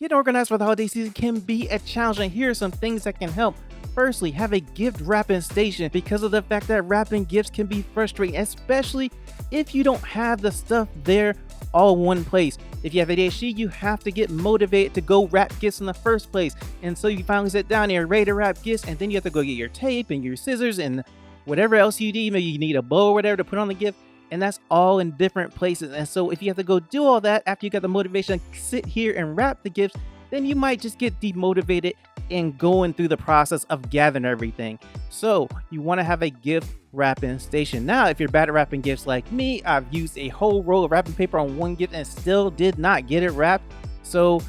Getting organized for the holiday season can be a challenge, and here are some things that can help. Firstly, have a gift wrapping station because of the fact that wrapping gifts can be frustrating, especially if you don't have the stuff there all in one place. If you have ADHD, you have to get motivated to go wrap gifts in the first place. And so you finally sit down there ready to wrap gifts, and then you have to go get your tape and your scissors and whatever else you need. Maybe you need a bow or whatever to put on the gift. And that's all in different places. And so if you have to go do all that after you got the motivation to sit here and wrap the gifts, then you might just get demotivated in going through the process of gathering everything. So you want to have a gift wrapping station. Now, if you're bad at wrapping gifts like me, I've used a whole roll of wrapping paper on one gift and still did not get it wrapped. So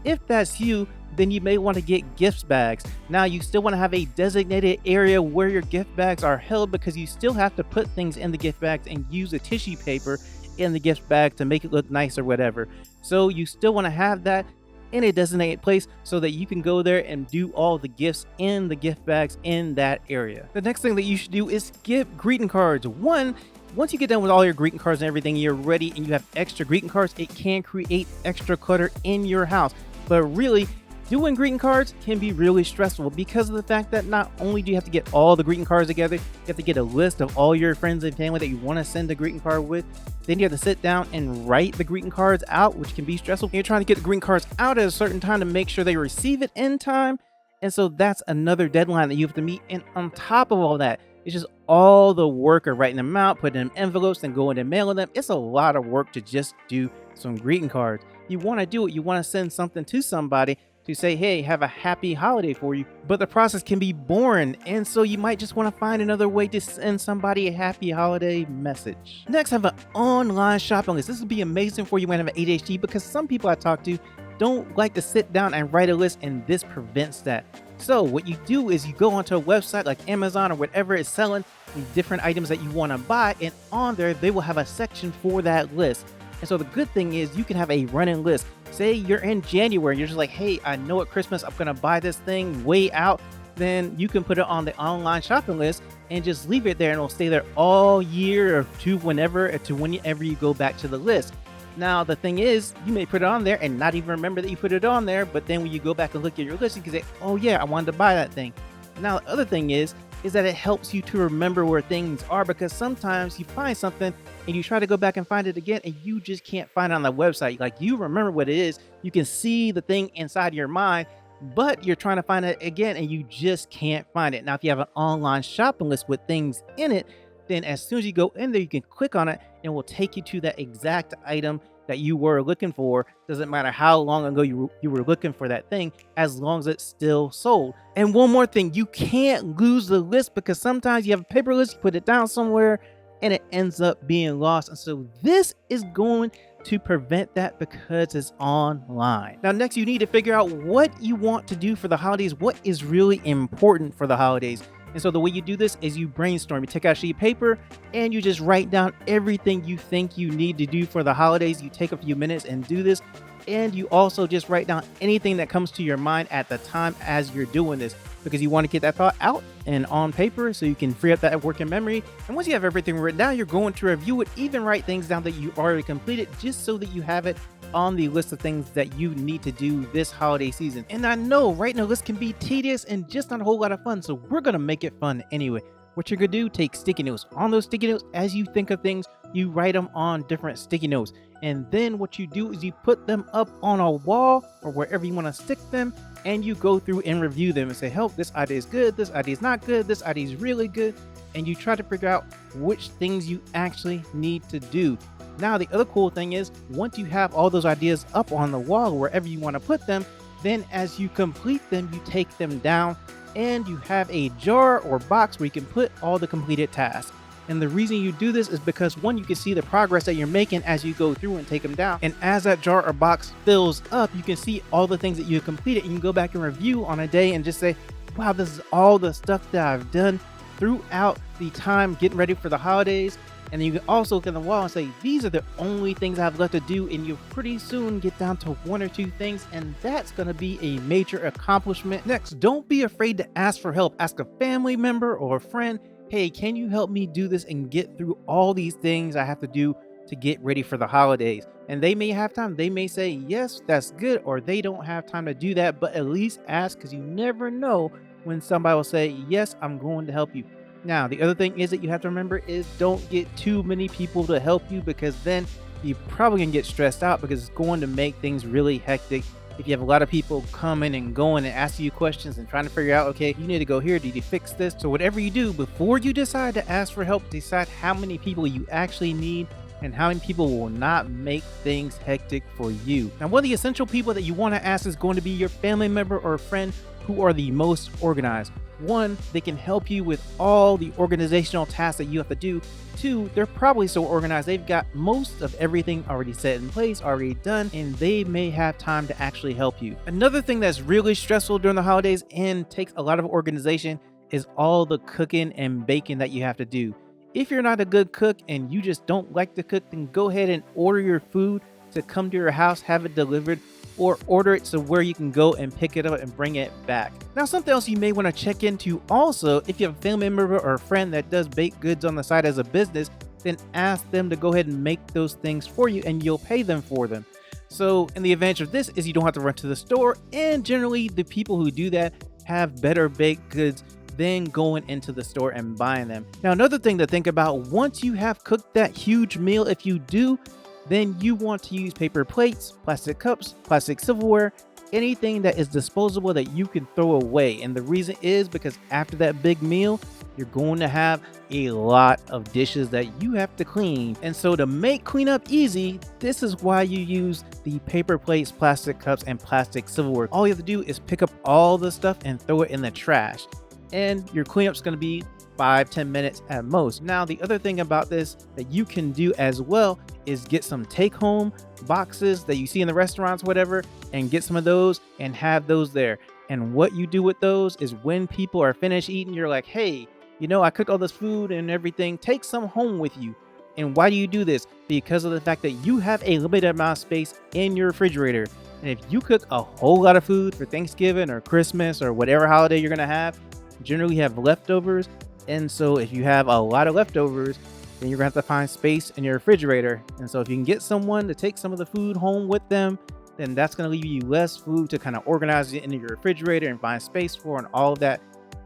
if that's you, then you may want to get gift bags. Now, you still want to have a designated area where your gift bags are held because you still have to put things in the gift bags and use a tissue paper in the gift bag to make it look nice or whatever. So you still want to have that in a designated place so that you can go there and do all the gifts in the gift bags in that area. The next thing that you should do is get greeting cards. Once you get done with all your greeting cards and everything, you're ready and you have extra greeting cards, it can create extra clutter in your house. But really, doing greeting cards can be really stressful because of the fact that not only do you have to get all the greeting cards together, you have to get a list of all your friends and family that you want to send a greeting card with. Then you have to sit down and write the greeting cards out, which can be stressful. You're trying to get the greeting cards out at a certain time to make sure they receive it in time. And so that's another deadline that you have to meet. And on top of all that, it's just all the work of writing them out, putting them in envelopes and going and mailing them. It's a lot of work to just do some greeting cards. You want to do it. You want to send something to somebody to say, hey, have a happy holiday for you. But the process can be boring. And so you might just want to find another way to send somebody a happy holiday message. Next, have an online shopping list. This would be amazing for you when you have ADHD because some people I talk to don't like to sit down and write a list, and this prevents that. So what you do is you go onto a website like Amazon or whatever is selling the different items that you want to buy, and on there, they will have a section for that list. And so the good thing is you can have a running list. Say you're in January, you're just like, hey, I know at Christmas I'm going to buy this thing way out. Then you can put it on the online shopping list and just leave it there, and it'll stay there all year or to whenever you go back to the list. Now, the thing is, you may put it on there and not even remember that you put it on there. But then when you go back and look at your list, you can say, oh yeah, I wanted to buy that thing. Now, the other thing is that it helps you to remember where things are, because sometimes you find something and you try to go back and find it again and you just can't find it on the website. Like, you remember what it is, you can see the thing inside your mind, but you're trying to find it again and you just can't find it. Now, if you have an online shopping list with things in it, then as soon as you go in there, you can click on it and it will take you to that exact item that you were looking for. Doesn't matter how long ago you were looking for that thing, as long as it's still sold. And one more thing, you can't lose the list, because sometimes you have a paper list, you put it down somewhere and it ends up being lost. And so this is going to prevent that because it's online. Now, next, you need to figure out what you want to do for the holidays, what is really important for the holidays. And so the way you do this is you brainstorm. You take out a sheet of paper and you just write down everything you think you need to do for the holidays. You take a few minutes and do this. And you also just write down anything that comes to your mind at the time as you're doing this, because you want to get that thought out and on paper so you can free up that working memory. And once you have everything written down, you're going to review it, even write things down that you already completed, just so that you have it on the list of things that you need to do this holiday season. And I know writing a list can be tedious and just not a whole lot of fun, so we're gonna make it fun anyway. What you're gonna do, take sticky notes. On those sticky notes, as you think of things, you write them on different sticky notes. And then what you do is you put them up on a wall or wherever you want to stick them, and you go through and review them and say, help, this idea is good, this idea is not good, this idea is really good. And you try to figure out which things you actually need to do. Now, the other cool thing is, once you have all those ideas up on the wall or wherever you want to put them, then as you complete them, you take them down and you have a jar or box where you can put all the completed tasks. And the reason you do this is because, one, you can see the progress that you're making as you go through and take them down. And as that jar or box fills up, you can see all the things that you completed. You can go back and review on a day and just say, wow, this is all the stuff that I've done throughout the time getting ready for the holidays. And then you can also look at the wall and say, these are the only things I have left to do. And you'll pretty soon get down to one or two things. And that's going to be a major accomplishment. Next, don't be afraid to ask for help. Ask a family member or a friend, hey, can you help me do this and get through all these things I have to do to get ready for the holidays? And they may have time. They may say, yes, that's good, or they don't have time to do that, but at least ask, because you never know when somebody will say, yes, I'm going to help you. Now, the other thing is that you have to remember is don't get too many people to help you, because then you're probably gonna get stressed out, because it's going to make things really hectic. If you have a lot of people coming and going and asking you questions and trying to figure out, okay, you need to go here, did you fix this? So whatever you do, before you decide to ask for help, decide how many people you actually need and how many people will not make things hectic for you. Now, one of the essential people that you want to ask is going to be your family member or friend who are the most organized. One, they can help you with all the organizational tasks that you have to do. Two, they're probably so organized, they've got most of everything already set in place, already done, and they may have time to actually help you. Another thing that's really stressful during the holidays and takes a lot of organization is all the cooking and baking that you have to do. If you're not a good cook and you just don't like to cook, then go ahead and order your food to come to your house, have it delivered, or order it to where you can go and pick it up and bring it back. Now, something else you may want to check into also, if you have a family member or a friend that does baked goods on the side as a business, then ask them to go ahead and make those things for you and you'll pay them for them. So, and the advantage of this is you don't have to run to the store, and generally the people who do that have better baked goods than going into the store and buying them. Now, another thing to think about, once you have cooked that huge meal, if you do, then you want to use paper plates, plastic cups, plastic silverware, anything that is disposable that you can throw away. And the reason is because after that big meal, you're going to have a lot of dishes that you have to clean. And so to make cleanup easy, this is why you use the paper plates, plastic cups, and plastic silverware. All you have to do is pick up all the stuff and throw it in the trash. And your cleanup's going to be 5-10 minutes at most. Now, the other thing about this that you can do as well is get some take-home boxes that you see in the restaurants, whatever, and get some of those and have those there. And what you do with those is when people are finished eating, you're like, hey, you know, I cooked all this food and everything, take some home with you. And why do you do this? Because of the fact that you have a limited amount of space in your refrigerator. And if you cook a whole lot of food for Thanksgiving or Christmas or whatever holiday you're going to have, generally have leftovers. And so if you have a lot of leftovers, then you're gonna have to find space in your refrigerator. And so if you can get someone to take some of the food home with them, then that's gonna leave you less food to kind of organize it into your refrigerator and find space for and all of that.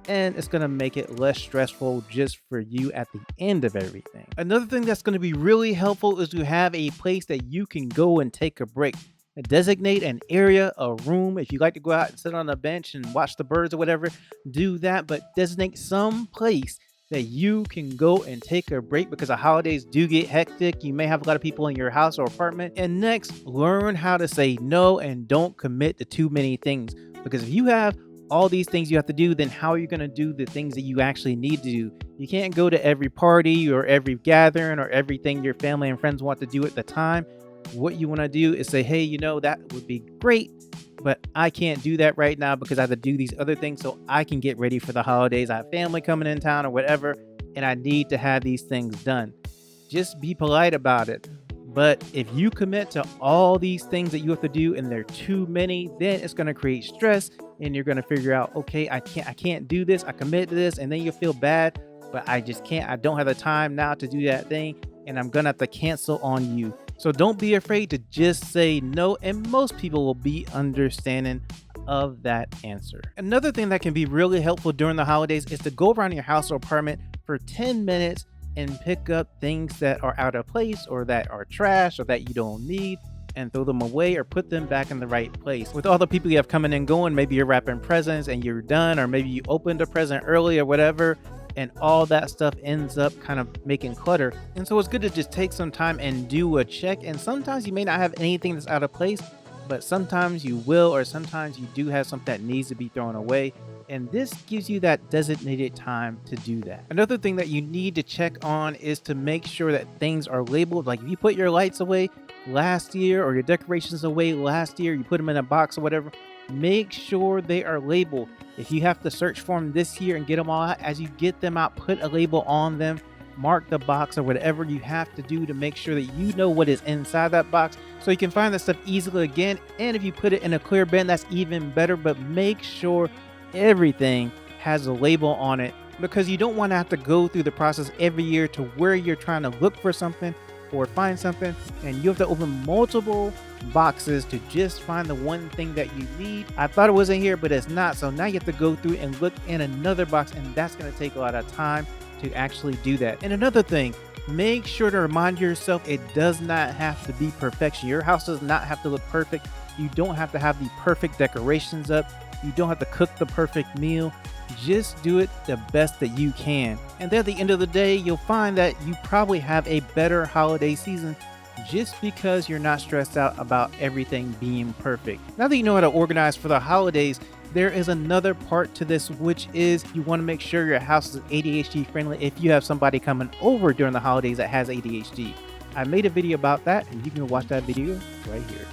And it's gonna make it less stressful just for you at the end of everything. Another thing that's gonna be really helpful is to have a place that you can go and take a break. Designate an area, a room. If you like to go out and sit on a bench and watch the birds or whatever, do that, but designate some place that you can go and take a break, because the holidays do get hectic. You may have a lot of people in your house or apartment. And next, learn how to say no and don't commit to too many things, because if you have all these things you have to do, then how are you going to do the things that you actually need to do? You can't go to every party or every gathering or everything your family and friends want to do at the time. What you want to do is say, hey, you know, that would be great, but I can't do that right now because I have to do these other things so I can get ready for the holidays. I have family coming in town or whatever, and I need to have these things done. Just be polite about it. But if you commit to all these things that you have to do and they're too many, then it's going to create stress, and you're going to figure out, okay, I can't do this. I commit to this, and then you feel bad, but I just can't. I don't have the time now to do that thing, and I'm going to have to cancel on you. So don't be afraid to just say no, and most people will be understanding of that answer. Another thing that can be really helpful during the holidays is to go around your house or apartment for 10 minutes and pick up things that are out of place or that are trash or that you don't need, and throw them away or put them back in the right place. With all the people you have coming and going, maybe you're wrapping presents and you're done, or maybe you opened a present early or whatever, and all that stuff ends up kind of making clutter. And so it's good to just take some time and do a check. And sometimes you may not have anything that's out of place, but sometimes you will, or sometimes you do have something that needs to be thrown away. And this gives you that designated time to do that. Another thing that you need to check on is to make sure that things are labeled. Like if you put your lights away last year or your decorations away last year, you put them in a box or whatever, make sure they are labeled. If you have to search for them this year and get them all out, as you get them out, put a label on them, mark the box or whatever you have to do to make sure that you know what is inside that box so you can find that stuff easily again. And if you put it in a clear bin, that's even better, but make sure everything has a label on it, because you don't want to have to go through the process every year to where you're trying to look for something or find something and you have to open multiple boxes to just find the one thing that you need. I thought it was in here, but it's not. So now you have to go through and look in another box, and that's going to take a lot of time to actually do that. And another thing, make sure to remind yourself it does not have to be perfection. Your house does not have to look perfect. You don't have to have the perfect decorations up. You don't have to cook the perfect meal. Just do it the best that you can. And then at the end of the day, you'll find that you probably have a better holiday season just because you're not stressed out about everything being perfect. Now that you know how to organize for the holidays, there is another part to this, which is you want to make sure your house is ADHD friendly if you have somebody coming over during the holidays that has ADHD. I made a video about that, and you can watch that video right here.